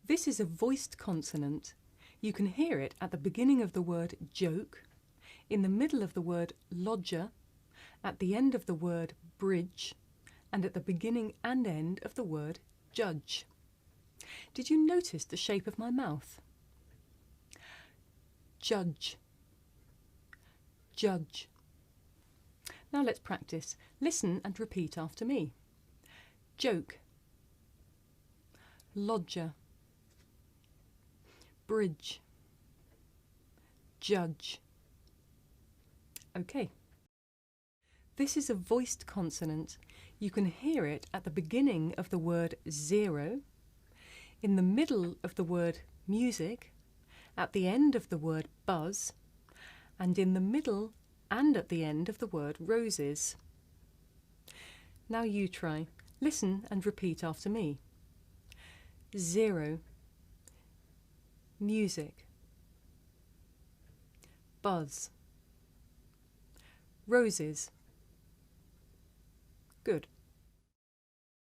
This is a voiced consonant. You can hear it at the beginning of the word joke, in the middle of the word lodger, at the end of the word bridge, and at the beginning and end of the word judge. Did you notice the shape of my mouth? Judge. Judge. Now let's practice. Listen and repeat after me. Joke. Lodger. Bridge. Judge. Okay. This is a voiced consonant. You can hear it at the beginning of the word zero, in the middle of the word music, at the end of the word buzz, and in the middle and at the end of the word roses. Now you try. Listen and repeat after me. Zero. Music. Buzz. Roses. Good.